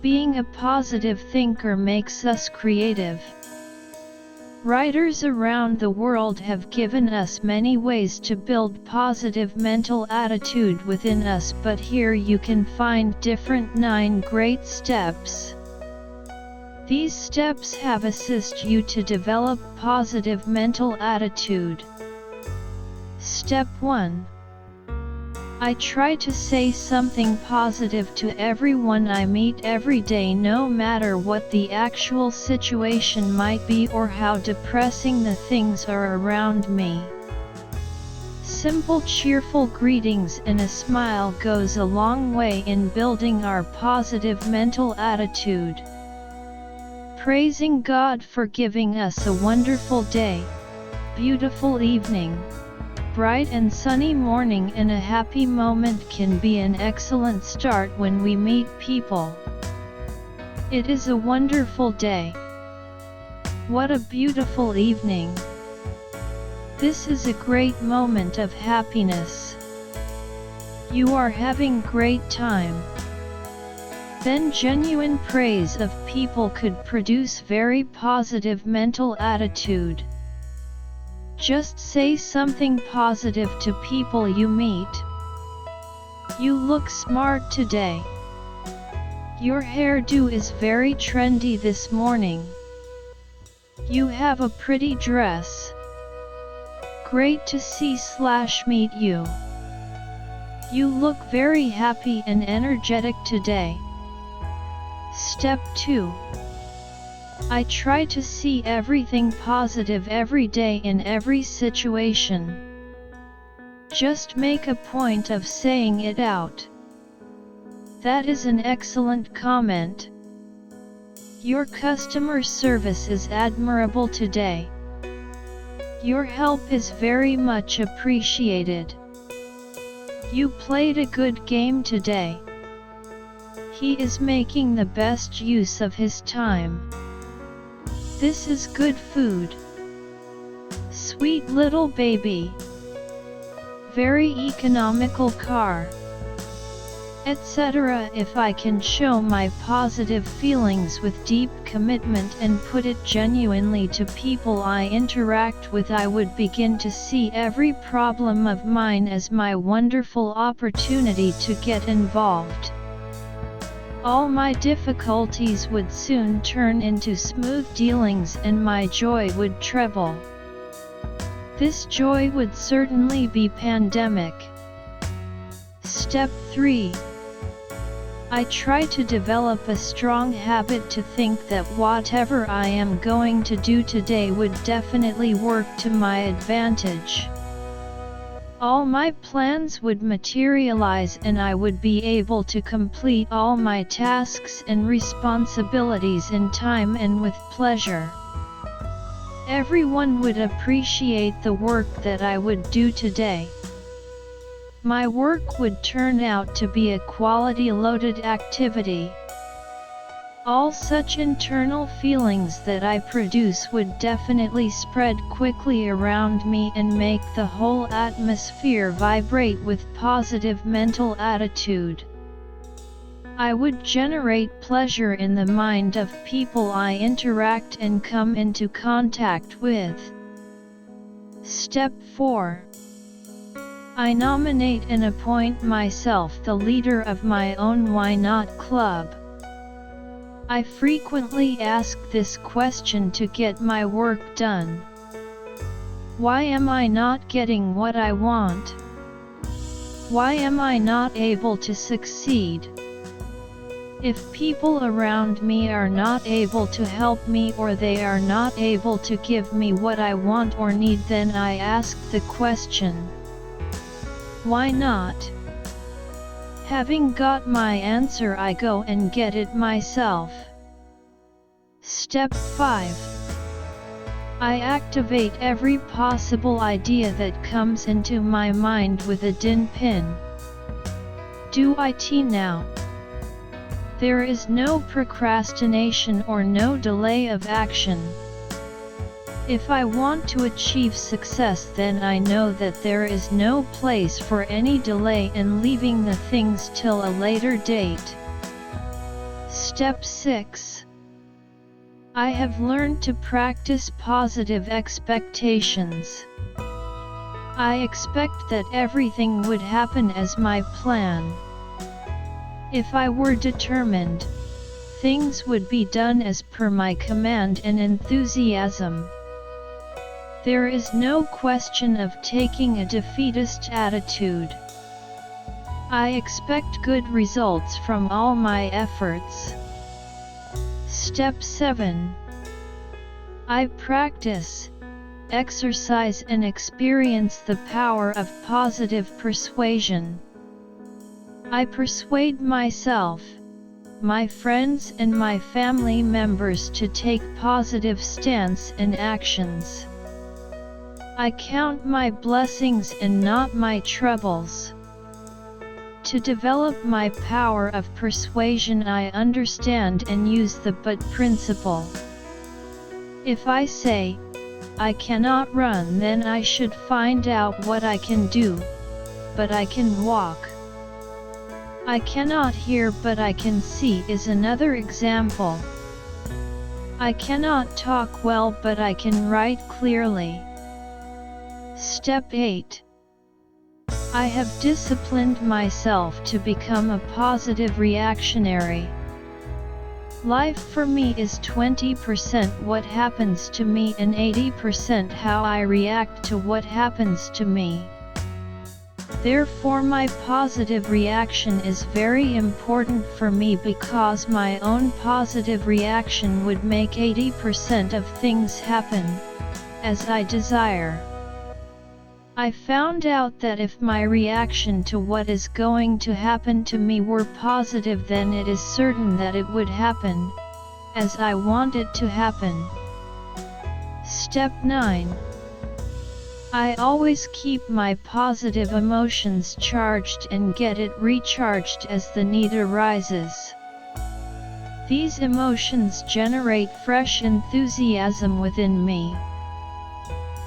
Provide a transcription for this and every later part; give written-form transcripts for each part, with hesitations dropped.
Being a positive thinker makes us creative. Writers around the world have given us many ways to build positive mental attitude within us, but here you can find different 9 great steps. These steps have assist you to develop positive mental attitude. Step 1. I try to say something positive to everyone I meet every day, no matter what the actual situation might be or how depressing the things are around me. Simple cheerful greetings and a smile goes a long way in building our positive mental attitude. Praising God for giving us a wonderful day, beautiful evening, bright and sunny morning and a happy moment can be an excellent start when we meet people. It is a wonderful day. What a beautiful evening. This is a great moment of happiness. You are having great time. Then genuine praise of people could produce very positive mental attitude. Just say something positive to people you meet. You look smart today. Your hairdo is very trendy this morning. You have a pretty dress. Great to see/meet you. You look very happy and energetic today. Step 2. I try to see everything positive every day in every situation. Just make a point of saying it out. That is an excellent comment. Your customer service is admirable today. Your help is very much appreciated. You played a good game today. He is making the best use of his time. This is good food. Sweet little baby. Very economical car. Etc. If I can show my positive feelings with deep commitment and put it genuinely to people I interact with, I would begin to see every problem of mine as my wonderful opportunity to get involved. All my difficulties would soon turn into smooth dealings and my joy would treble. This joy would certainly be pandemic. Step 3. I try to develop a strong habit to think that whatever I am going to do today would definitely work to my advantage. All my plans would materialize and I would be able to complete all my tasks and responsibilities in time and with pleasure. Everyone would appreciate the work that I would do today. My work would turn out to be a quality-loaded activity. All such internal feelings that I produce would definitely spread quickly around me and make the whole atmosphere vibrate with positive mental attitude. I would generate pleasure in the mind of people I interact and come into contact with. Step 4. I nominate and appoint myself the leader of my own Why Not Club. I frequently ask this question to get my work done. Why am I not getting what I want? Why am I not able to succeed? If people around me are not able to help me or they are not able to give me what I want or need, then I ask the question, why not? Having got my answer, I go and get it myself. Step 5. I activate every possible idea that comes into my mind with a din pin. Do it now. There is no procrastination or no delay of action. If I want to achieve success, then I know that there is no place for any delay in leaving the things till a later date. Step 6. I have learned to practice positive expectations. I expect that everything would happen as my plan. If I were determined, things would be done as per my command and enthusiasm. There is no question of taking a defeatist attitude. I expect good results from all my efforts. Step 7. I practice, exercise and experience the power of positive persuasion. I persuade myself, my friends and my family members to take positive stance and actions. I count my blessings and not my troubles. To develop my power of persuasion, I understand and use the but principle. If I say, I cannot run, then I should find out what I can do, but I can walk. I cannot hear but I can see is another example. I cannot talk well but I can write clearly. Step 8. I have disciplined myself to become a positive reactionary. Life for me is 20% what happens to me and 80% how I react to what happens to me. Therefore my positive reaction is very important for me, because my own positive reaction would make 80% of things happen as I desire. I found out that if my reaction to what is going to happen to me were positive, then it is certain that it would happen as I want it to happen. Step 9. I always keep my positive emotions charged and get it recharged as the need arises. These emotions generate fresh enthusiasm within me.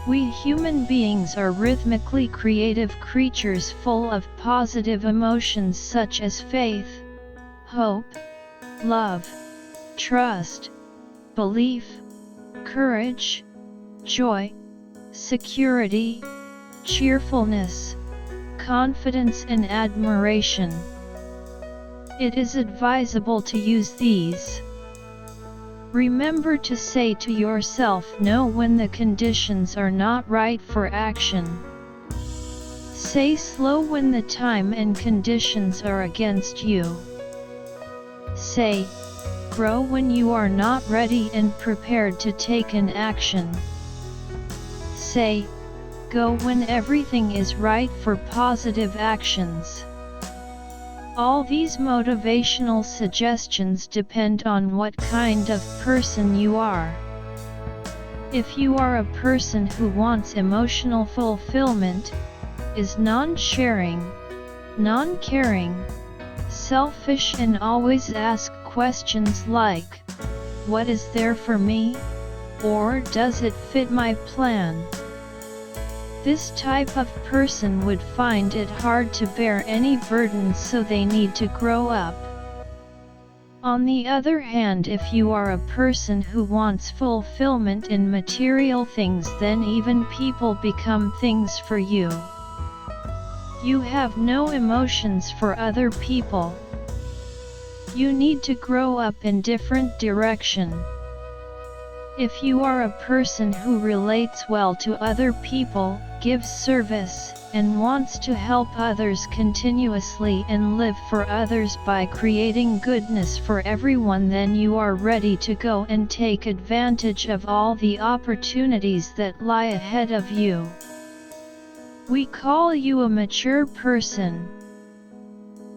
We human beings are rhythmically creative creatures full of positive emotions such as faith, hope, love, trust, belief, courage, joy, security, cheerfulness, confidence and admiration. It is advisable to use these. Remember to say to yourself no when the conditions are not right for action. Say slow when the time and conditions are against you. Say, grow when you are not ready and prepared to take an action. Say, go when everything is right for positive actions. All these motivational suggestions depend on what kind of person you are. If you are a person who wants emotional fulfillment, is non-sharing, non-caring, selfish and always ask questions like, what is there for me? Or does it fit my plan? This type of person would find it hard to bear any burdens, so they need to grow up. On the other hand, if you are a person who wants fulfillment in material things, then even people become things for you. You have no emotions for other people. You need to grow up in different direction. If you are a person who relates well to other people, gives service, and wants to help others continuously and live for others by creating goodness for everyone, then you are ready to go and take advantage of all the opportunities that lie ahead of you. We call you a mature person.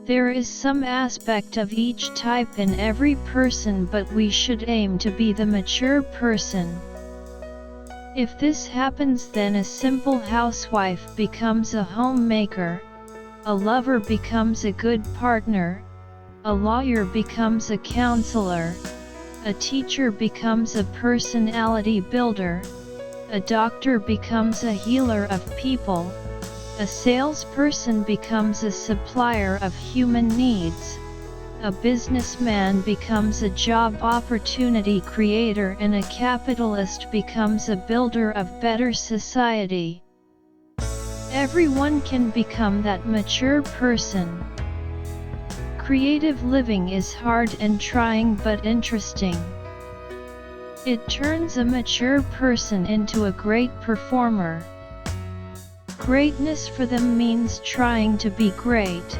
There is some aspect of each type in every person, but we should aim to be the mature person. If this happens, then a simple housewife becomes a homemaker, a lover becomes a good partner, a lawyer becomes a counselor, a teacher becomes a personality builder, a doctor becomes a healer of people, a salesperson becomes a supplier of human needs, A businessman becomes a job opportunity creator and a capitalist becomes a builder of better society. Everyone can become that mature person. Creative living is hard and trying but interesting. It turns a mature person into a great performer. Greatness for them means trying to be great.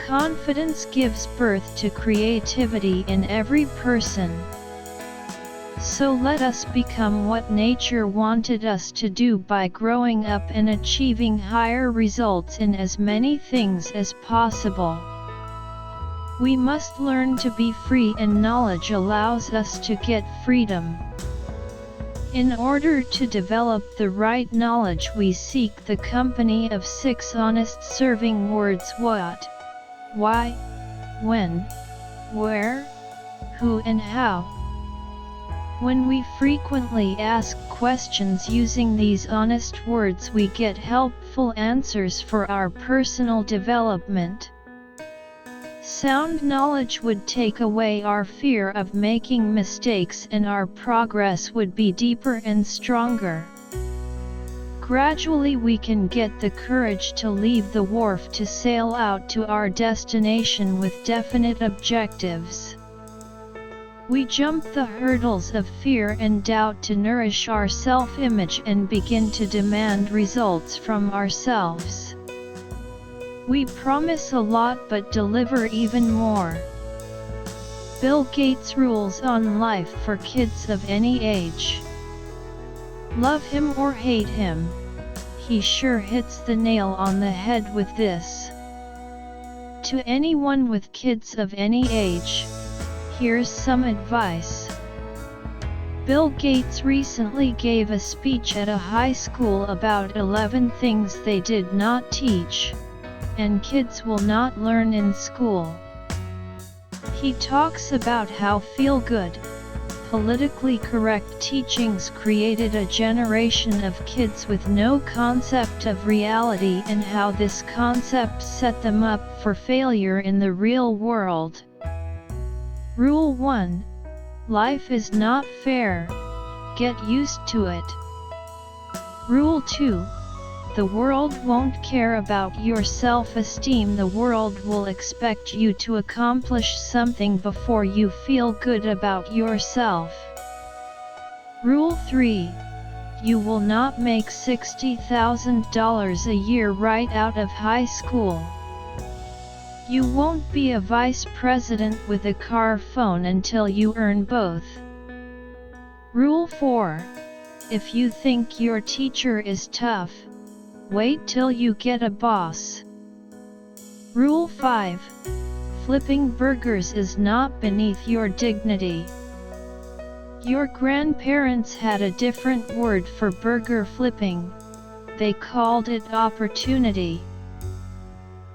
Confidence gives birth to creativity in every person. So let us become what nature wanted us to do by growing up and achieving higher results in as many things as possible. We must learn to be free, and knowledge allows us to get freedom. In order to develop the right knowledge, we seek the company of 6 honest serving words: what, why, when, where, who and how. When we frequently ask questions using these honest words, we get helpful answers for our personal development. Sound knowledge would take away our fear of making mistakes, and our progress would be deeper and stronger. Gradually we can get the courage to leave the wharf to sail out to our destination with definite objectives. We jump the hurdles of fear and doubt to nourish our self-image and begin to demand results from ourselves. We promise a lot but deliver even more. Bill Gates' rules on life for kids of any age. Love him or hate him, he sure hits the nail on the head with this. To anyone with kids of any age, here's some advice. Bill Gates recently gave a speech at a high school about 11 things they did not teach, and kids will not learn in school. He talks about how feel-good, politically correct teachings created a generation of kids with no concept of reality, and how this concept set them up for failure in the real world. Rule 1. Life is not fair. Get used to it. Rule 2. The world won't care about your self-esteem. The world will expect you to accomplish something before you feel good about yourself. Rule 3. You will not make $60,000 a year right out of high school. You won't be a vice president with a car phone until you earn both. Rule 4. If you think your teacher is tough, wait till you get a boss. Rule 5. Flipping burgers is not beneath your dignity. Your grandparents had a different word for burger flipping. They called it opportunity.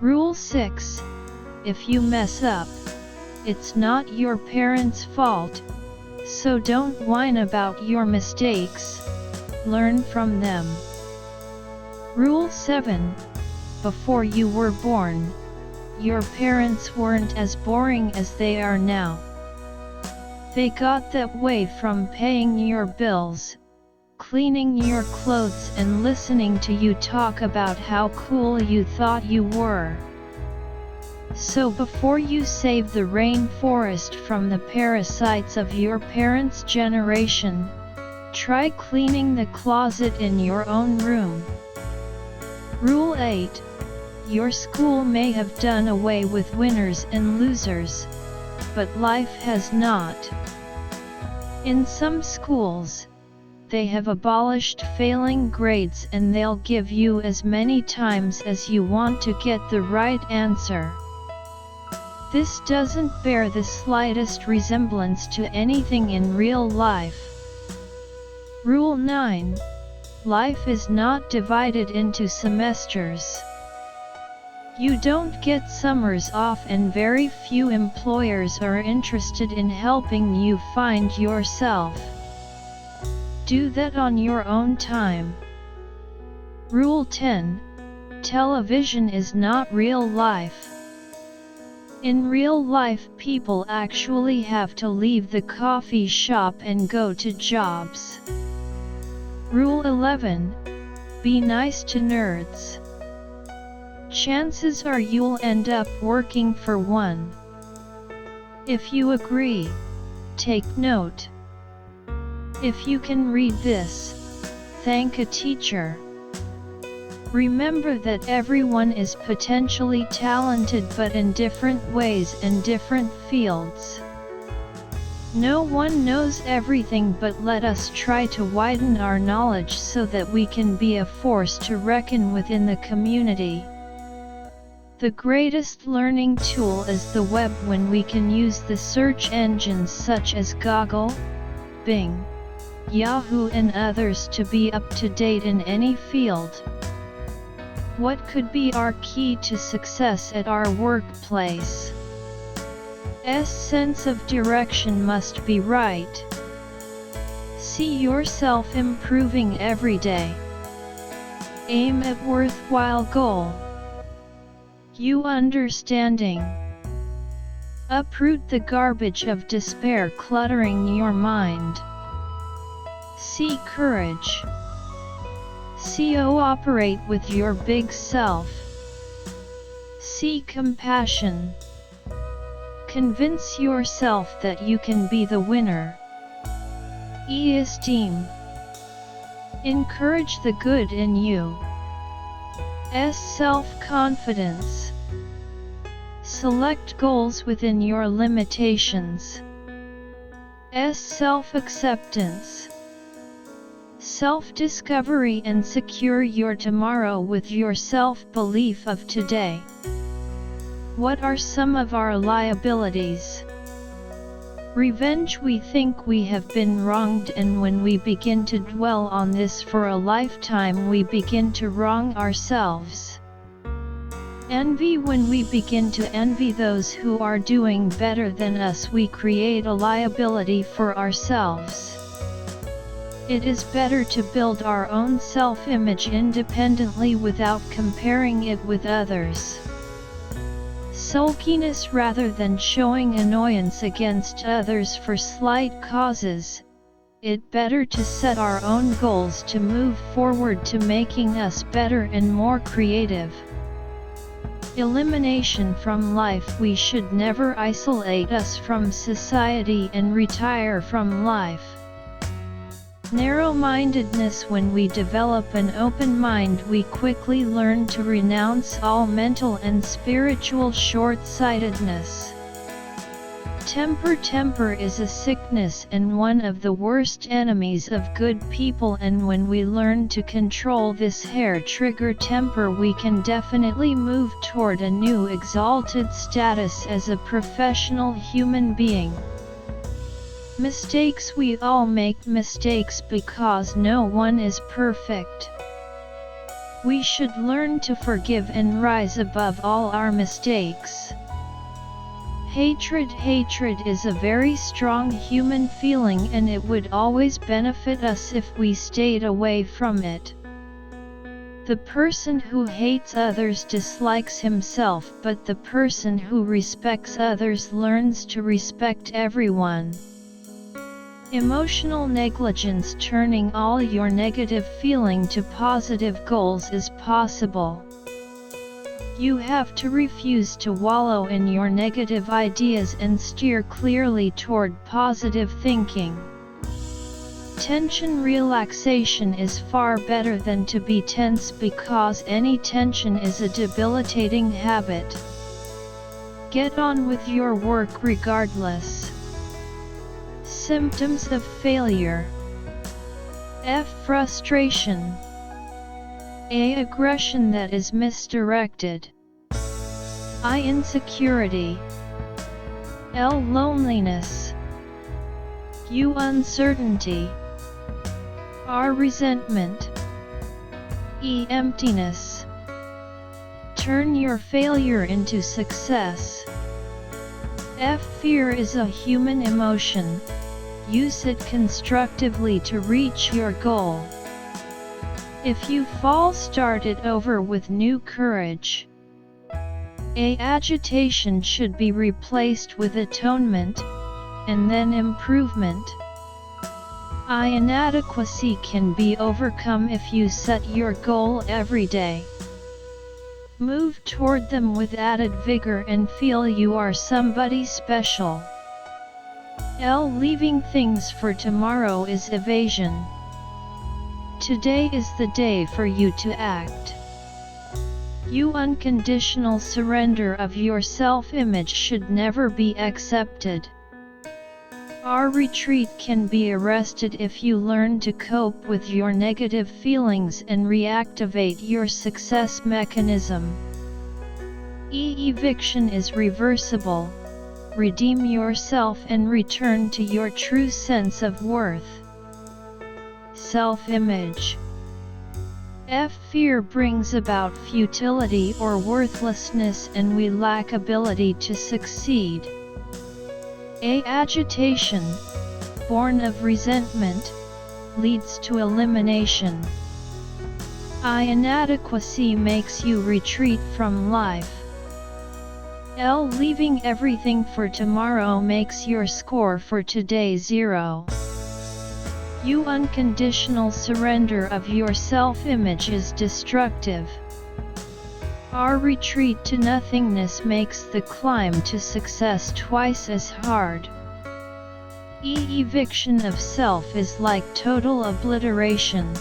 Rule 6. If you mess up, it's not your parents' fault, so don't whine about your mistakes, learn from them. Rule 7. Before you were born, your parents weren't as boring as they are now. They got that way from paying your bills, cleaning your clothes, and listening to you talk about how cool you thought you were. So before you save the rainforest from the parasites of your parents' generation, try cleaning the closet in your own room. Rule 8. Your school may have done away with winners and losers, but life has not. In some schools, they have abolished failing grades, and they'll give you as many times as you want to get the right answer. This doesn't bear the slightest resemblance to anything in real life. Rule 9. Life is not divided into semesters. You don't get summers off, and very few employers are interested in helping you find yourself. Do that on your own time. Rule 10. Television is not real life. In real life, people actually have to leave the coffee shop and go to jobs. Rule 11. Be nice to nerds. Chances are you'll end up working for one. If you agree, take note. If you can read this, thank a teacher. Remember that everyone is potentially talented, but in different ways and different fields. No one knows everything, but let us try to widen our knowledge so that we can be a force to reckon with in the community. The greatest learning tool is the web when we can use the search engines such as Google, Bing, Yahoo and others to be up to date in any field. What could be our key to success at our workplace? Sense of direction must be right. See yourself improving every day. Aim at worthwhile goal. You understanding. Uproot the garbage of despair cluttering your mind. See courage. Cooperate with your big self. See compassion. Convince yourself that you can be the winner. Esteem. Encourage the good in you. Self-confidence. Select goals within your limitations. Self-acceptance. Self-discovery and secure your tomorrow with your self-belief of today. What are some of our liabilities? Revenge. We think we have been wronged, and when we begin to dwell on this for a lifetime, we begin to wrong ourselves. Envy. When we begin to envy those who are doing better than us, we create a liability for ourselves. It is better to build our own self-image independently without comparing it with others. Sulkiness. Rather than showing annoyance against others for slight causes, it better to set our own goals to move forward to making us better and more creative. Elimination from life. We should never isolate us from society and retire from life. Narrow-mindedness. When we develop an open mind, we quickly learn to renounce all mental and spiritual short-sightedness. Temper. Temper is a sickness and one of the worst enemies of good people, and when we learn to control this hair-trigger temper, we can definitely move toward a new exalted status as a professional human being. Mistakes. We all make mistakes because no one is perfect. We should learn to forgive and rise above all our mistakes. Hatred. Hatred is a very strong human feeling, and it would always benefit us if we stayed away from it. The person who hates others dislikes himself, but the person who respects others learns to respect everyone. Emotional negligence. Turning all your negative feeling to positive goals is possible. You have to refuse to wallow in your negative ideas and steer clearly toward positive thinking. Tension. Relaxation is far better than to be tense, because any tension is a debilitating habit. Get on with your work regardless. Symptoms of failure. Frustration. Aggression that is misdirected. Insecurity. Loneliness. Uncertainty. Resentment. Emptiness. Turn your failure into success. Fear is a human emotion. Use it constructively to reach your goal. If you fall, start it over with new courage. A agitation should be replaced with atonement, and then improvement. I inadequacy can be overcome if you set your goal every day. Move toward them with added vigor and feel you are somebody special. L. Leaving things for tomorrow is evasion. Today is the day for you to act. Your unconditional surrender of your self-image should never be accepted. Our retreat can be arrested if you learn to cope with your negative feelings and reactivate your success mechanism. Eviction is reversible. Redeem yourself and return to your true sense of worth. Self-image. Fear brings about futility or worthlessness, and we lack ability to succeed. Agitation, born of resentment, leads to elimination. Inadequacy makes you retreat from life. L. Leaving everything for tomorrow makes your score for today 0. Your unconditional surrender of your self-image is destructive. Our retreat to nothingness makes the climb to success twice as hard. Eviction of self is like total obliteration.